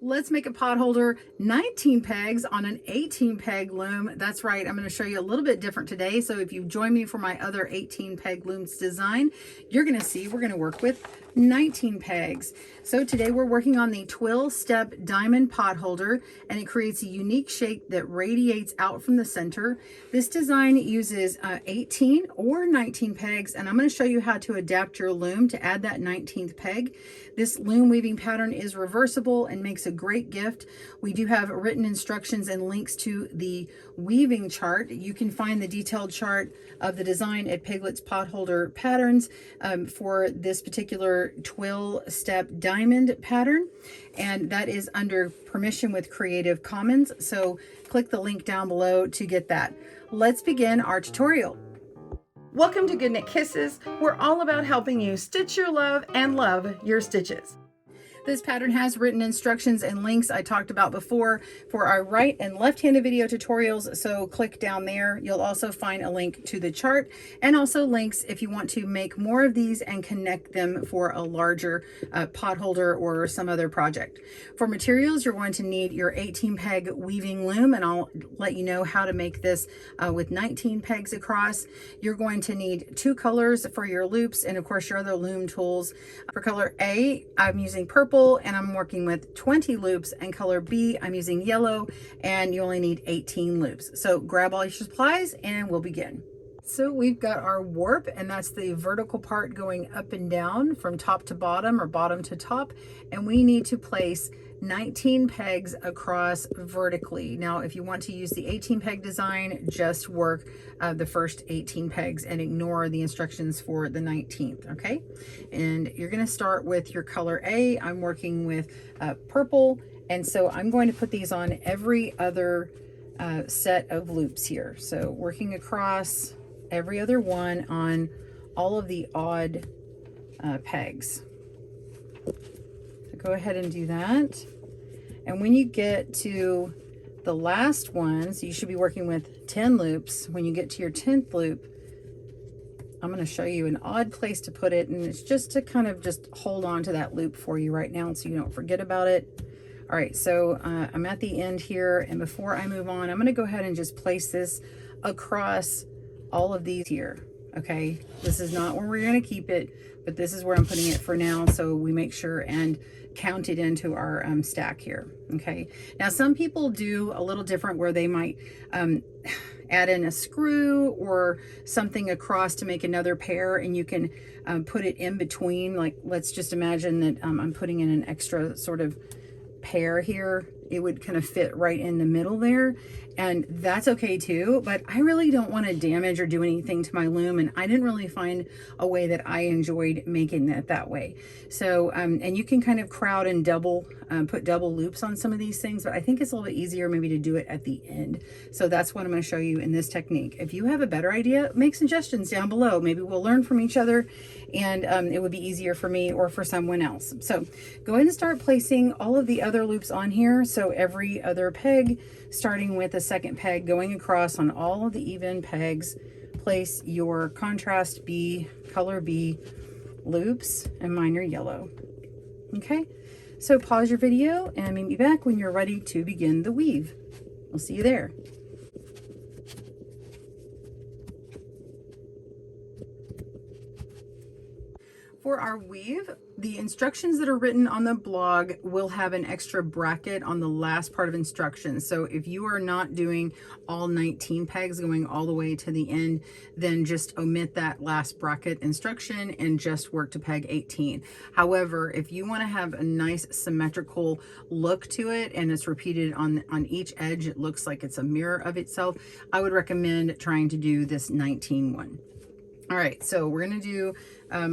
Let's make a pot holder 19 pegs on an 18 peg loom. That's right, I'm going to show you a little bit different today. So if you join me for my other 18 peg looms design, you're going to see we're going to work with 19 pegs. So today we're working on the Twill Step Diamond pot holder, and it creates a unique shape that radiates out from the center. This design uses 18 or 19 pegs, and I'm going to show you how to adapt your loom to add that 19th peg. This loom weaving pattern is reversible and makes a great gift. We do have written instructions and links to the weaving chart. You can find the detailed chart of the design at Piglet's Potholder Patterns for this particular Twill Step Diamond pattern, and that is under permission with Creative Commons. So click the link down below to get that. Let's begin our tutorial. Welcome to GoodKnit Kisses. We're all about helping you stitch your love and love your stitches. This pattern has written instructions and links I talked about before for our right and left-handed video tutorials, so click down there. You'll also find a link to the chart and also links if you want to make more of these and connect them for a larger pot holder or some other project. For materials, you're going to need your 18 peg weaving loom, and I'll let you know how to make this with 19 pegs across. You're going to need 2 colors for your loops and of course your other loom tools. For color A, I'm using purple and I'm working with 20 loops, and color B, I'm using yellow, and you only need 18 loops. So grab all your supplies and we'll begin. So we've got our warp, and that's the vertical part going up and down from top to bottom or bottom to top, and we need to place 19 pegs across vertically. Now if you want to use the 18 peg design, just work the first 18 pegs and ignore the instructions for the 19th, okay? And you're going to start with your color A. I'm working with purple, and so I'm going to put these on every other set of loops here. So working across every other one on all of the odd pegs. So go ahead and do that. And when you get to the last one, so you should be working with 10 loops. When you get to your 10th loop, I'm going to show you an odd place to put it, and it's just to kind of just hold on to that loop for you right now so you don't forget about it. All right, so I'm at the end here, and before I move on, I'm going to go ahead and just place this across all of these here. Okay, this is not where we're going to keep it, but this is where I'm putting it for now, so we make sure and count it into our stack here. Okay, now some people do a little different where they might add in a screw or something across to make another pair, and you can put it in between. Like, let's just imagine that I'm putting in an extra sort of pair here. It would kind of fit right in the middle there, and that's okay too, but I really don't want to damage or do anything to my loom, and I didn't really find a way that I enjoyed making it that way. So and you can kind of crowd and double put double loops on some of these things, but I think it's a little bit easier maybe to do it at the end. So that's what I'm going to show you in this technique. If you have a better idea, make suggestions down below. Maybe we'll learn from each other, and it would be easier for me or for someone else. So go ahead and start placing all of the other loops on here. So every other peg, starting with the second peg, going across on all of the even pegs, place your contrast B, color B loops, and mine are yellow. Okay, so pause your video and meet me back when you're ready to begin the weave. We'll see you there. For our weave, the instructions that are written on the blog will have an extra bracket on the last part of instructions. So if you are not doing all 19 pegs going all the way to the end, then just omit that last bracket instruction and just work to peg 18. However, if you want to have a nice symmetrical look to it and it's repeated on each edge, it looks like it's a mirror of itself, I would recommend trying to do this 19 one. All right, so we're going to do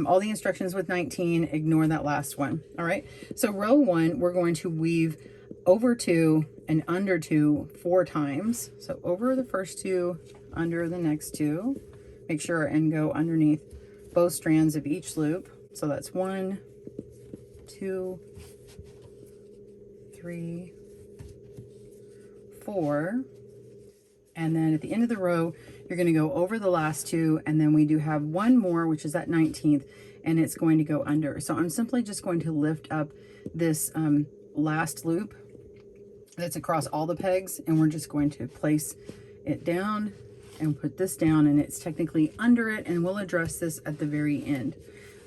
all the instructions with 19, ignore that last one. All right, so row 1, we're going to weave over 2 and under 2 4 times. So over the first 2, under the next 2. Make sure and go underneath both strands of each loop. So that's 1, 2, 3, 4. And then at the end of the row, you're going to go over the last 2, and then we do have one more, which is that 19th, and it's going to go under. So I'm simply just going to lift up this last loop that's across all the pegs, and we're just going to place it down and put this down, and it's technically under it, and we'll address this at the very end.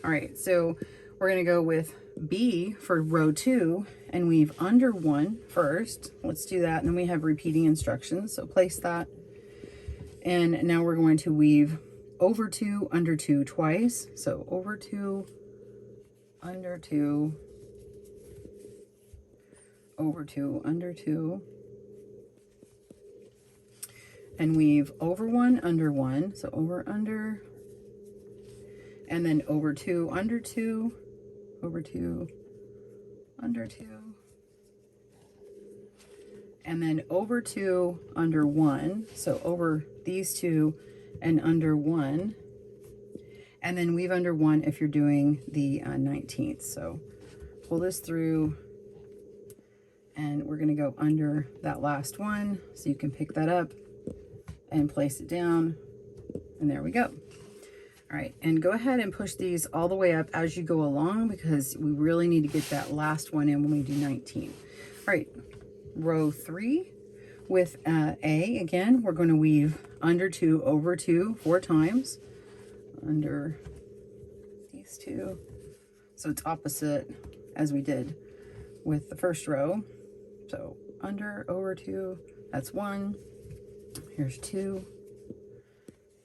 All right, so we're going to go with B for row 2 and weave under 1 first. Let's do that, and then we have repeating instructions, so place that. And now we're going to weave over 2, under 2 twice. So over 2, under 2, over 2, under 2, and weave over 1, under 1, so over, under, and then over 2, under 2, over 2, under 2, and then over 2, under 1, so over these 2 and under 1, and then weave under 1 if you're doing the 19th. So pull this through, and we're going to go under that last one, so you can pick that up and place it down, and there we go. All right, and go ahead and push these all the way up as you go along, because we really need to get that last one in when we do 19. All right, row 3 with A again, we're going to weave under 2, over 2 4 times, under these 2, so it's opposite as we did with the first row. So under, over 2, that's 1, here's 2,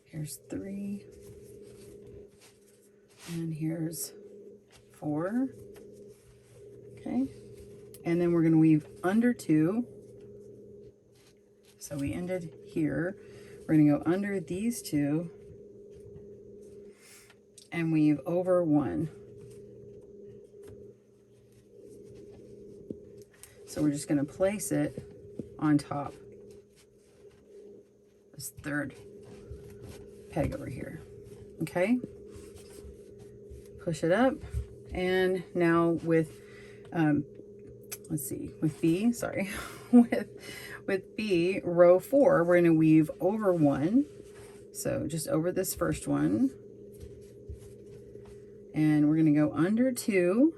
here's 3, and here's 4. Okay, and then we're going to weave under 2. So we ended here. We're going to go under these 2 and weave over 1. So we're just going to place it on top, this third peg over here. Okay, push it up, and now with let's see, with B, sorry, with B, row 4, we're going to weave over 1, so just over this first one, and we're going to go under 2,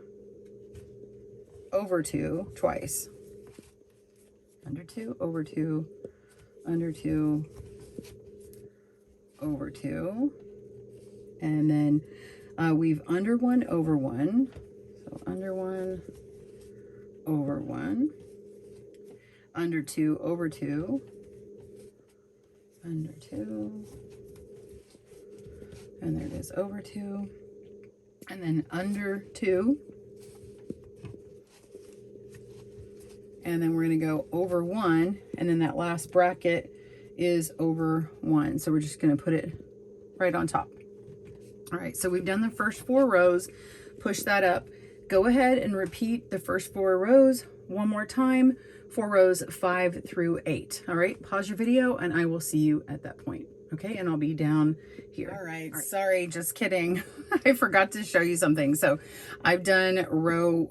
over 2 twice, under 2, over 2, under 2, over 2, and then weave under 1, over 1, so under 1, over 1, under 2, over 2, under 2, and there it is, over 2, and then under 2, and then we're going to go over 1, and then that last bracket is over 1, so we're just going to put it right on top. All right, so we've done the first 4 rows. Push that up. Go ahead and repeat the first 4 rows one more time for rows 5 through 8. All right, pause your video and I will see you at that point. Okay, and I'll be down here. All right, sorry, just kidding. I forgot to show you something. So I've done row,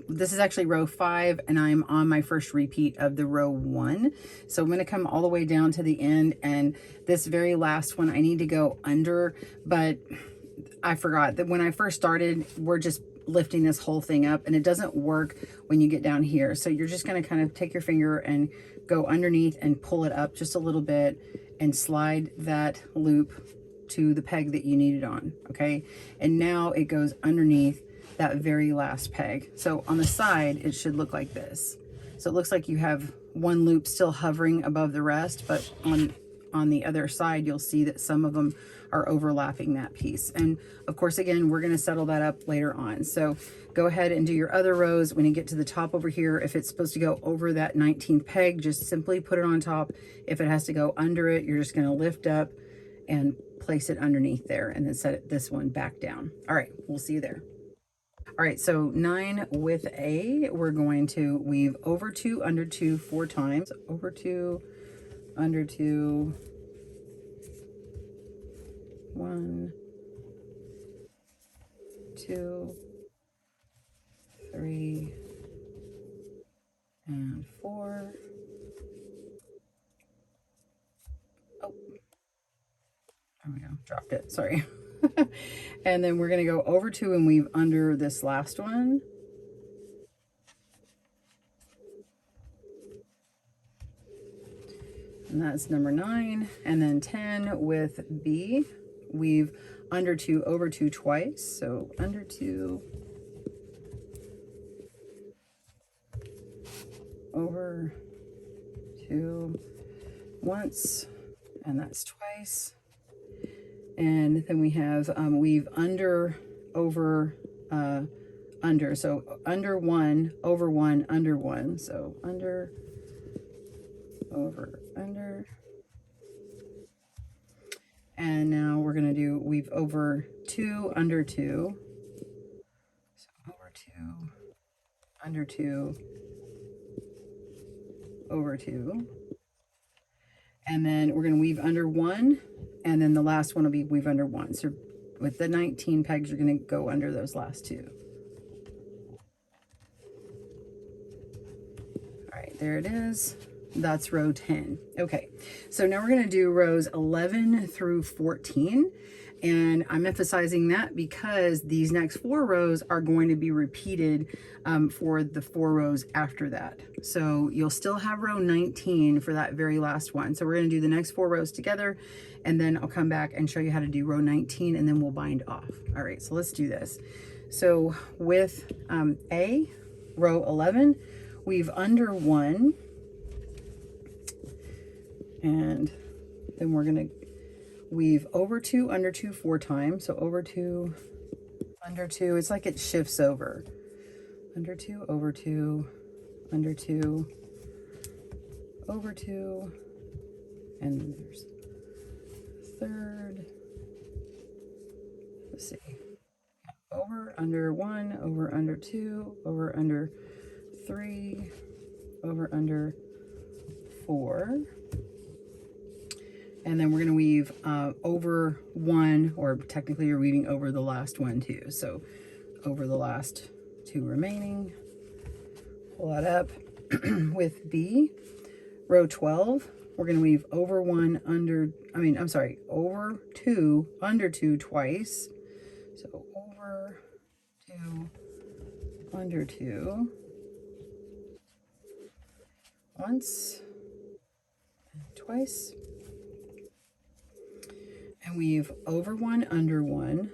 this is actually row 5, and I'm on my first repeat of the row 1. So I'm gonna come all the way down to the end, and this very last one I need to go under, but I forgot that when I first started, we're just lifting this whole thing up, and it doesn't work when you get down here. So you're just gonna kind of take your finger and go underneath and pull it up just a little bit and slide that loop to the peg that you need it on. Okay, and now it goes underneath that very last peg. So on the side it should look like this. So it looks like you have one loop still hovering above the rest, but on the other side you'll see that some of them are overlapping that piece. And of course, again, we're going to settle that up later on. So go ahead and do your other rows. When you get to the top over here, if it's supposed to go over that 19th peg, just simply put it on top. If it has to go under it, you're just going to lift up and place it underneath there, and then set this one back down. All right, we'll see you there. All right, so 9 with A, we're going to weave over 2, under 2 4 times, over 2, under 2, 1, 2, 3, and 4. Oh, there we go, dropped it, sorry. And then we're going to go over 2 and weave under this last one. and that's number 9. And then 10 with B, weave under 2 over 2 twice, so under 2 over 2 once, and that's twice. And then we have weave under over under, so under 1 over 1 under 1, so under over under. And now we're going to do weave over 2 under 2, so over 2 under 2 over 2, and then we're going to weave under 1, and then the last one will be weave under 1. So with the 19 pegs, you're going to go under those last 2. All right, there it is. That's row 10. Okay, so now we're going to do rows 11 through 14, and I'm emphasizing that because these next 4 rows are going to be repeated for the 4 rows after that. So you'll still have row 19 for that very last one. So we're going to do the next 4 rows together, and then I'll come back and show you how to do row 19, and then we'll bind off. All right, so let's do this. So with A, row 11, weave under 1, and then we're going to weave over 2 under 2 4 times. So over 2 under 2, it's like it shifts over. Under 2 over 2 under 2 over 2, and then there's third. Let's see. Over under 1 over under 2 over under 3 over under 4. And then we're going to weave over 1, or technically you're weaving over the last one too. So over the last 2 remaining. Pull that up. With B, row 12, we're going to weave over 1 under, over 2 under 2 twice. So over 2 under 2 once and twice. And weave over 1 under 1,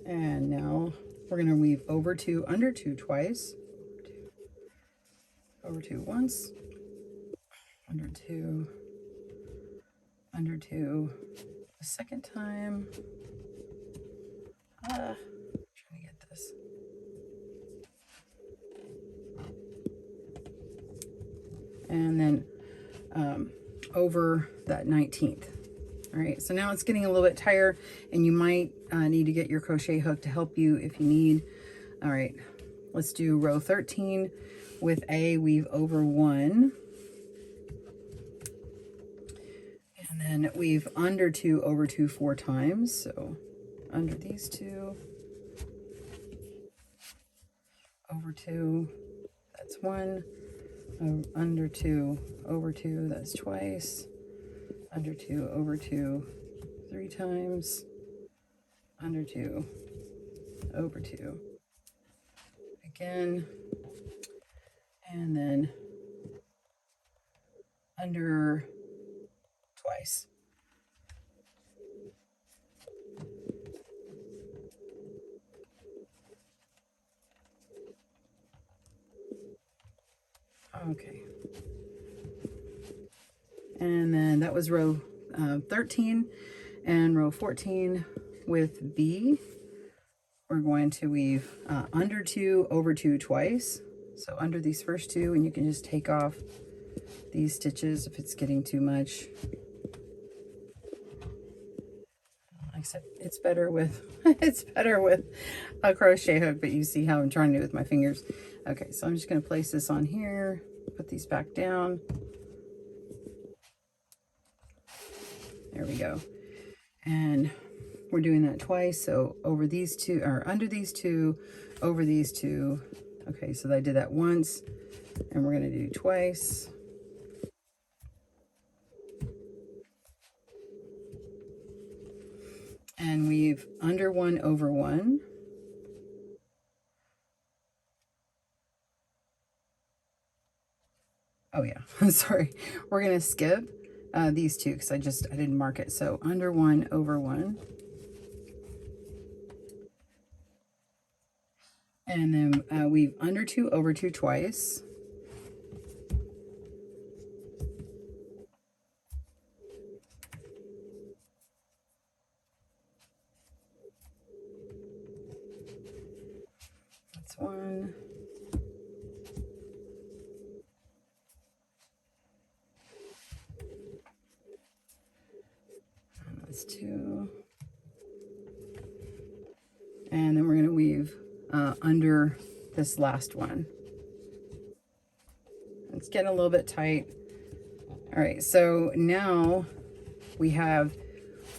and now we're going to weave over 2 under 2 twice, over 2 once, under 2 a second time. Trying to get this. And then over that 19th. All right, so now it's getting a little bit tighter, and you might need to get your crochet hook to help you if you need. All right, let's do row 13 with A, weave over 1, and then weave under 2 over 2 4 times. So under these 2, over 2, that's 1. Under 2 over 2, that's twice. Under 2 over 2 3 times. Under 2 over 2 again, and then under twice. Okay, and then that was row 13, and row 14 with B, we're going to weave under 2 over 2 twice. So under these first 2, and you can just take off these stitches if it's getting too much. Like I said, it's better with a crochet hook, but you see how I'm trying to do it with my fingers. Okay, so I'm just going to place this on here, put these back down. There we go. And we're doing that twice. So over these 2, or under these 2, over these 2. Okay, so I did that once, and we're going to do twice. And weave under 1 over 1. Oh yeah, I'm sorry. We're gonna skip these two because I didn't mark it. So under one, over one. And then weave under two, over two twice. That's one. And that's two. And then we're going to weave under this last one. It's getting a little bit tight. All right, so now we have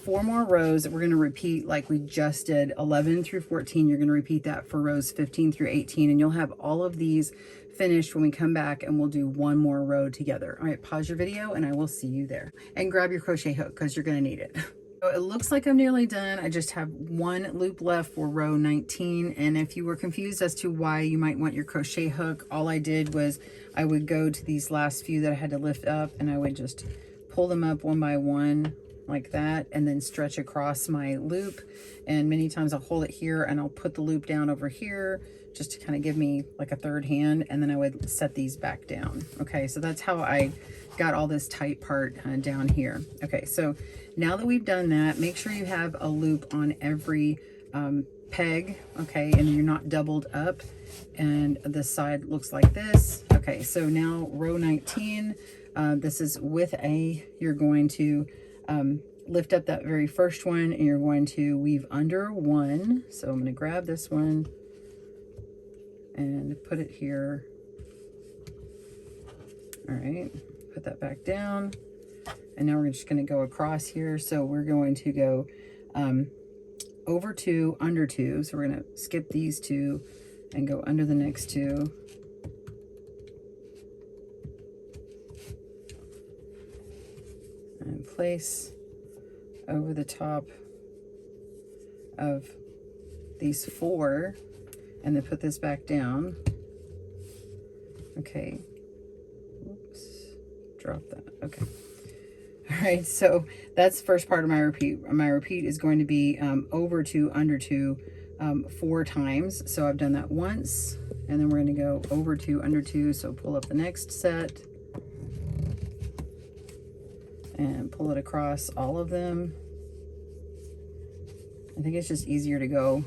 4 more rows that we're going to repeat like we just did. 11 through 14, you're going to repeat that for rows 15 through 18, and you'll have all of these finished when we come back, and we'll do one more row together. All right, pause your video and I will see you there. And grab your crochet hook because you're going to need it. So it looks like I'm nearly done. I just have one loop left for row 19. And if you were confused as to why you might want your crochet hook, all I did was I would go to these last few that I had to lift up, and I would just pull them up one by one like that, and then stretch across my loop. And many times I'll hold it here and I'll put the loop down over here just to kind of give me like a third hand, and then I would set these back down. Okay, so that's how I got all this tight part down here. Okay, so now that we've done that, make sure you have a loop on every peg, okay, and you're not doubled up, and this side looks like this. Okay, so now row 19, this is with you're going to lift up that very first one, and you're going to weave under one. So I'm going to grab this one and put it here. All right, put that back down, and now we're just going to go across here. So we're going to go over two, under two. So we're going to skip these two and go under the next two. And place over the top of these 4, and then put this back down. Okay. Oops. Drop that. Okay. All right. So that's the first part of my repeat. My repeat is going to be over 2, under 2, 4 times. So I've done that once, and then we're going to go over 2, under 2. So pull up the next set and pull it across all of them. I think it's just easier to go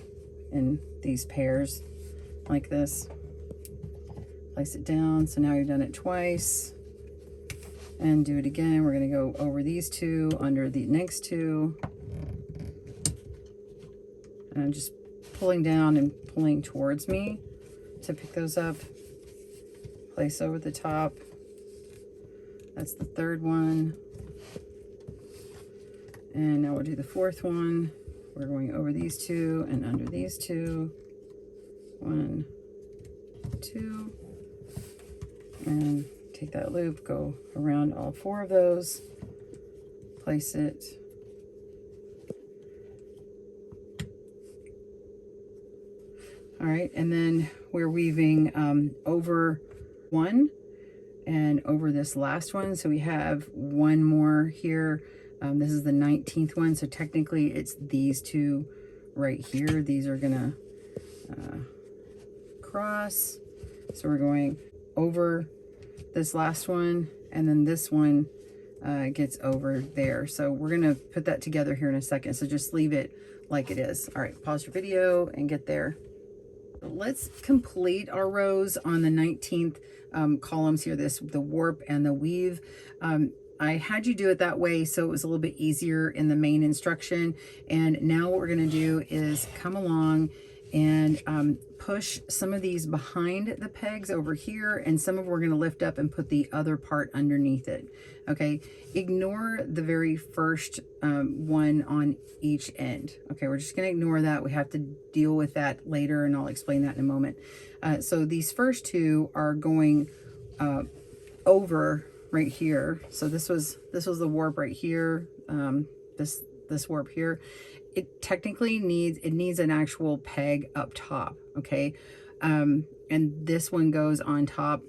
in these pairs like this. Place it down. So now you've done it twice, and do it again. We're going to go over these 2, under the next 2, and I'm just pulling down and pulling towards me to pick those up. Place over the top. That's the 3rd one. And now we'll do the 4th one. We're going over these 2 and under these 2. 1, 2. And take that loop, go around all 4 of those. Place it. All right, and then we're weaving over 1 and over this last one. So we have one more here. This is the 19th one, so technically it's these 2 right here. These are gonna cross. So we're going over this last one, and then this one gets over there. So we're gonna put that together here in a second. So just leave it like it is. All right, pause your video and get there. Let's complete our rows on the 19th columns here, the warp and the weave. I had you do it that way so it was a little bit easier in the main instruction. And now what we're going to do is come along and push some of these behind the pegs over here, and some of we're going to lift up and put the other part underneath it. Okay, ignore the very first one on each end. Okay, we're just going to ignore that. We have to deal with that later, and I'll explain that in a moment. So these first 2 are going over right here. So this was the warp right here. This warp here, it technically needs an actual peg up top. Okay, and this one goes on top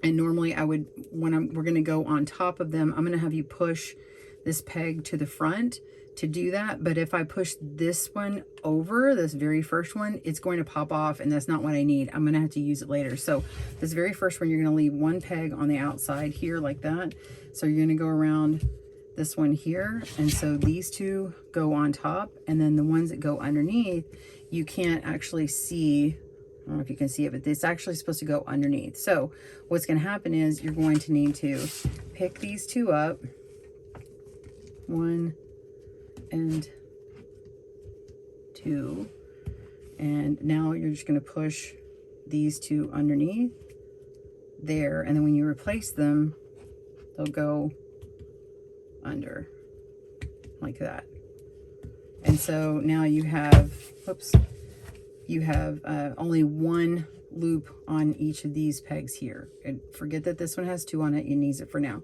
And normally I would, when we're gonna go on top of them, I'm gonna have you push this peg to the front to do that. But if I push this one over, this very first one, it's going to pop off, and that's not what I need. I'm gonna have to use it later. So this very first one, you're gonna leave one peg on the outside here like that. So you're gonna go around this one here, and so these two go on top, and then the ones that go underneath, you can't actually see. I don't know if you can see it, but it's actually supposed to go underneath. So what's going to happen is you're going to need to pick these two up, 1 and 2, and now you're just going to push these two underneath there, and then when you replace them, they'll go under like that. And so now you have, whoops, you have only one loop on each of these pegs here. And forget that this one has 2 on it, it needs it for now.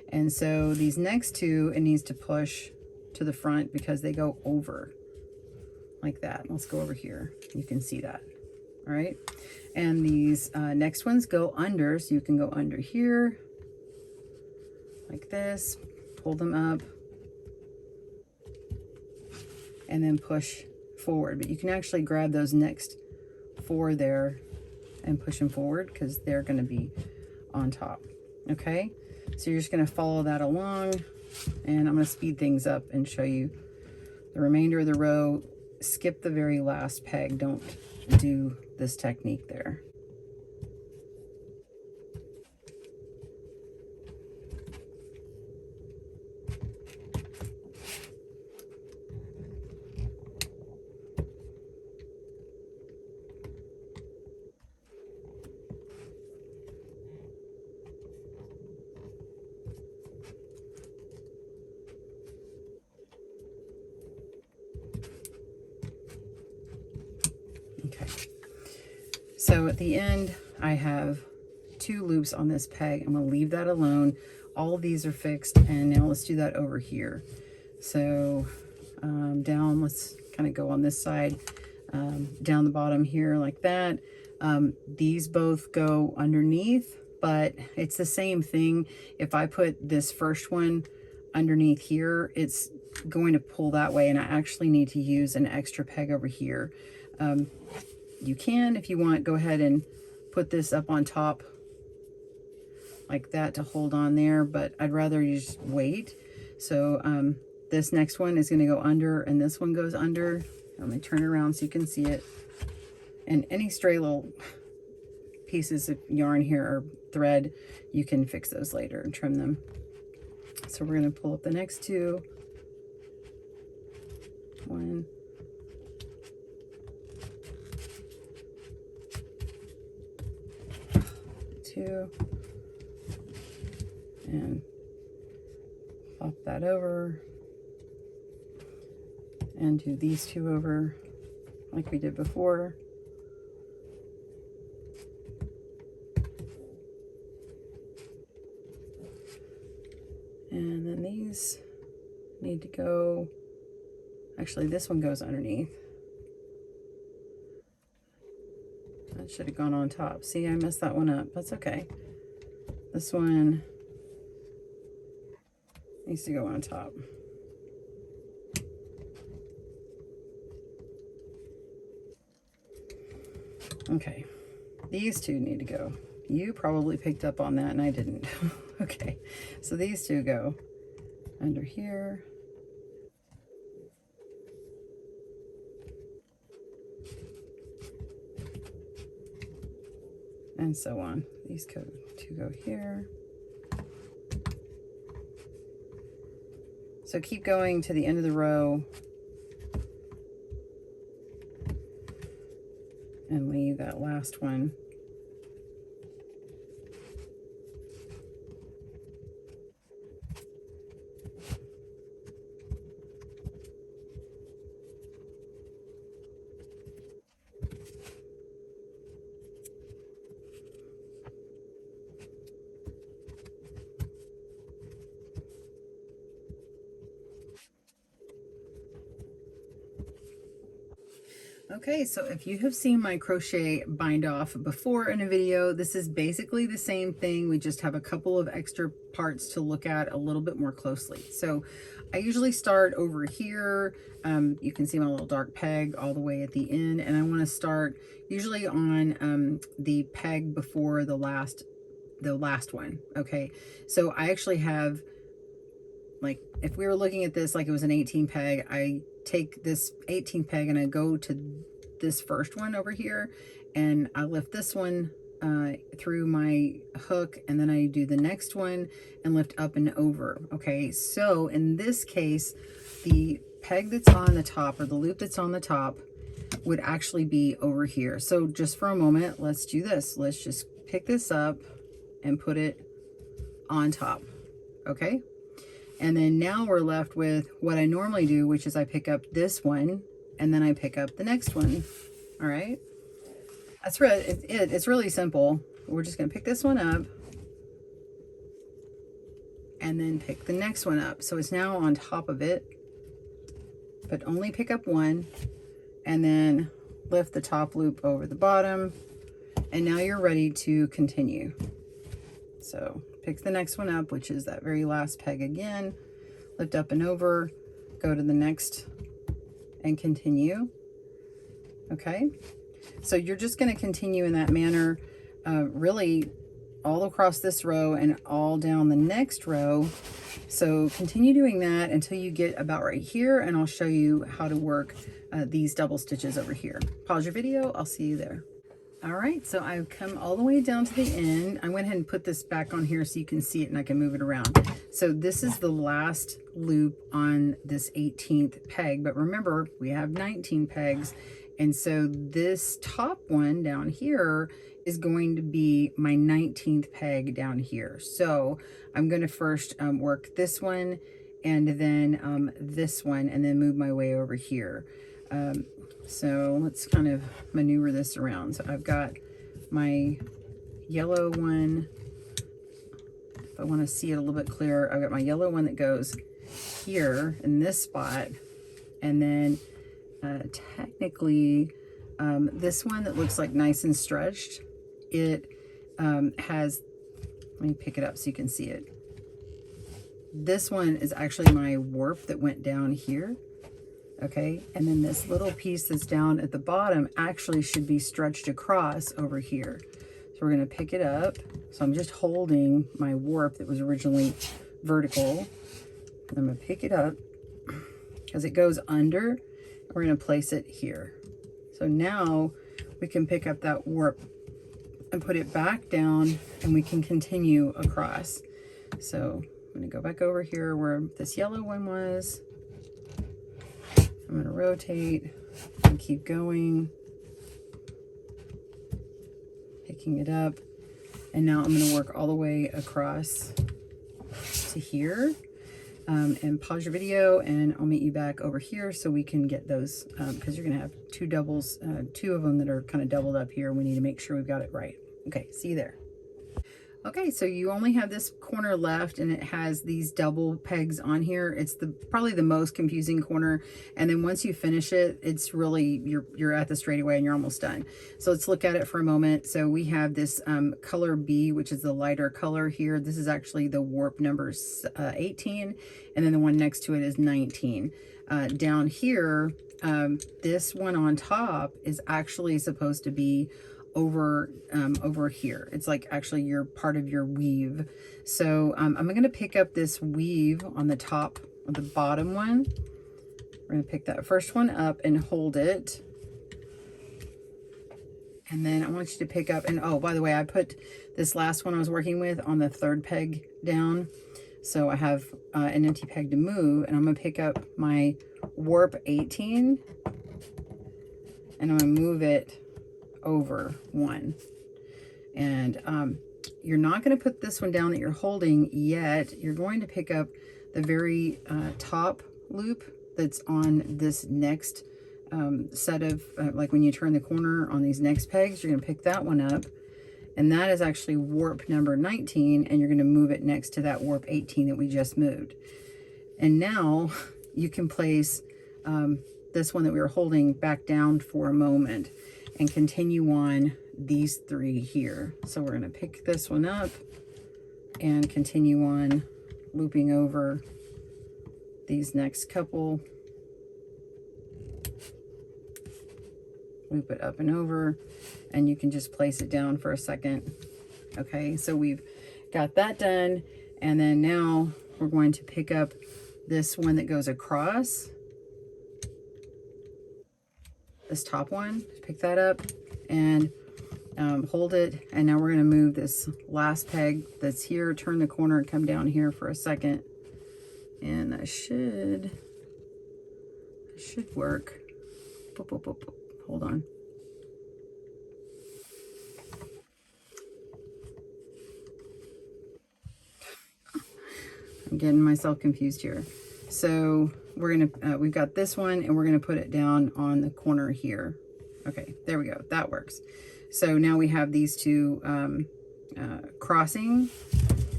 And so these next 2, it needs to push to the front because they go over like that. Let's go over here, you can see that. All right, and these next ones go under, so you can go under here like this, pull them up, and then push forward. But you can actually grab those next 4 there and push them forward because they're going to be on top. Okay, so you're just going to follow that along, and I'm going to speed things up and show you the remainder of the row. Skip the very last peg, don't do this technique there. Okay, so at the end I have 2 loops on this peg. I'm going to leave that alone. All of these are fixed, and now let's do that over here. So down, let's kind of go on this side, down the bottom here like that. These both go underneath, but it's the same thing. If I put this first one underneath here, it's going to pull that way, and I actually need to use an extra peg over here. You can, if you want, go ahead and put this up on top like that to hold on there, but I'd rather you just wait. So this next one is going to go under, and this one goes under. Let me turn around so you can see it. And any stray little pieces of yarn here or thread, you can fix those later and trim them. So we're going to pull up the next 2. 1, 2, and flop that over, and do these 2 over like we did before. And then these need to go, actually this one goes underneath. That should have gone on top. See, I messed that one up. That's okay. This one needs to go on top. Okay, these 2 need to go. You probably picked up on that and I didn't. Okay, so these 2 go under here. And so on. These 2 go here. So keep going to the end of the row and leave that last one. Okay, so if you have seen my crochet bind off before in a video, this is basically the same thing. We just have a couple of extra parts to look at a little bit more closely. So I usually start over here. You can see my little dark peg all the way at the end, and I want to start usually on the peg before the last one. Okay, so I actually have, like, if we were looking at this like it was an 18 peg, I take this 18 peg and I go to this first one over here and I lift this one through my hook, and then I do the next one and lift up and over. Okay, so in this case, the peg that's on the top, or the loop that's on the top, would actually be over here. So just for a moment, let's do this. Let's just pick this up and put it on top. Okay, and then now we're left with what I normally do, which is I pick up this one and then I pick up the next one. All right, that's right. It's really simple. We're just gonna pick this one up and then pick the next one up. So it's now on top of it, but only pick up one and then lift the top loop over the bottom. And now you're ready to continue. So pick the next one up, which is that very last peg again, lift up and over, go to the next and continue. Okay, so you're just going to continue in that manner, really all across this row and all down the next row. So continue doing that until you get about right here, and I'll show you how to work these double stitches over here. Pause your video, I'll see you there. All right, so I've come all the way down to the end. I went ahead and put this back on here so you can see it and I can move it around. So this is the last loop on this 18th peg, but remember we have 19 pegs. And so this top one down here is going to be my 19th peg down here. So I'm going to first work this one and then this one, and then move my way over here. So let's kind of maneuver this around. So I've got my yellow one. If I want to see it a little bit clearer, I've got my yellow one that goes here in this spot. And then technically this one that looks like nice and stretched, it has, let me pick it up so you can see it. This one is actually my warp that went down here. Okay, and then this little piece that's down at the bottom actually should be stretched across over here. So we're going to pick it up. So I'm just holding my warp that was originally vertical. I'm going to pick it up because it goes under. We're going to place it here. So now we can pick up that warp and put it back down, and we can continue across. So I'm going to go back over here where this yellow one was. I'm going to rotate and keep going, picking it up, and now I'm going to work all the way across to here. And pause your video and I'll meet you back over here so we can get those, because you're going to have two doubles, two of them that are kind of doubled up here. We need to make sure we've got it right. Okay, see you there. Okay, so you only have this corner left, and it has these double pegs on here. It's probably the most confusing corner, and then once you finish it, it's really, you're at the straightaway and you're almost done. So let's look at it for a moment. So we have this color B, which is the lighter color here. This is actually the warp number 18, and then the one next to it is 19. Down here, this one on top is actually supposed to be over here. It's like actually you're part of your weave. So I'm going to pick up this weave on the top of the bottom one. We're going to pick that first one up and hold it. And then I want you to pick up, and oh, by the way, I put this last one I was working with on the third peg down. So I have an empty peg to move, and I'm going to pick up my warp 18 and I'm going to move it over one. And you're not going to put this one down that you're holding yet. You're going to pick up the very top loop that's on this next set of, like when you turn the corner on these next pegs, you're going to pick that one up. And that is actually warp number 19, and you're going to move it next to that warp 18 that we just moved. And now you can place this one that we were holding back down for a moment and continue on these 3 here. So we're going to pick this one up and continue on looping over these next couple. Loop it up and over, and you can just place it down for a second. Okay, so we've got that done, and then now we're going to pick up this one that goes across, this top one. Pick that up and hold it, and now we're going to move this last peg that's here, turn the corner and come down here for a second, and that should work. Boop, boop, boop, boop. Hold on. I'm getting myself confused here. So we're gonna, we've got this one and we're gonna put it down on the corner here. Okay, there we go, that works. So now we have these 2 crossing,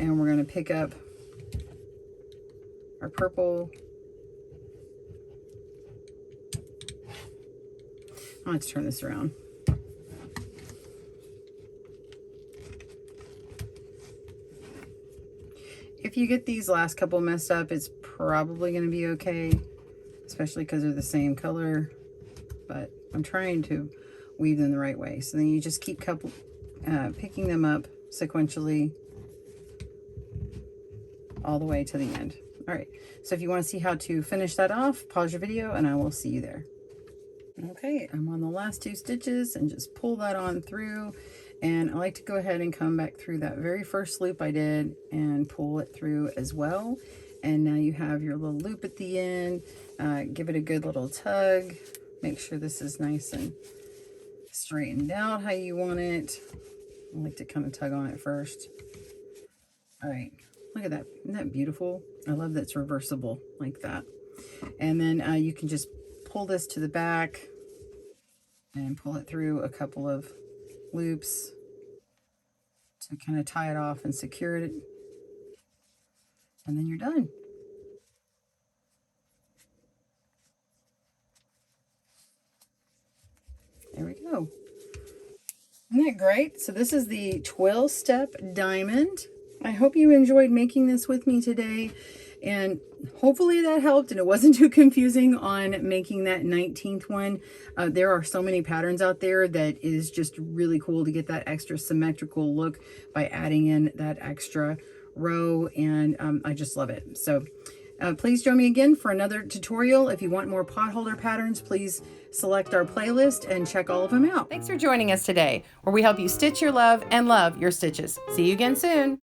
and we're gonna pick up our purple. Let's turn this around. If you get these last couple messed up, it's probably going to be okay, especially because they're the same color, but I'm trying to weave them the right way. So then you just keep picking them up sequentially all the way to the end. All right, so if you want to see how to finish that off, pause your video and I will see you there. Okay, I'm on the last 2 stitches and just pull that on through, and I like to go ahead and come back through that very first loop I did and pull it through as well. And now you have your little loop at the end. Give it a good little tug. Make sure this is nice and straightened out how you want it. I like to kind of tug on it first. All right, look at that. Isn't that beautiful? I love that it's reversible like that. And then you can just pull this to the back and pull it through a couple of loops to kind of tie it off and secure it, and then you're done. There we go. Isn't that great? So this is the Twill Step Diamond. I hope you enjoyed making this with me today, and hopefully that helped and it wasn't too confusing on making that 19th one. There are so many patterns out there that is just really cool to get that extra symmetrical look by adding in that extra row, and I just love it. So please join me again for another tutorial. If you want more potholder patterns, please select our playlist and check all of them out. Thanks for joining us today, where we help you stitch your love and love your stitches. See you again soon.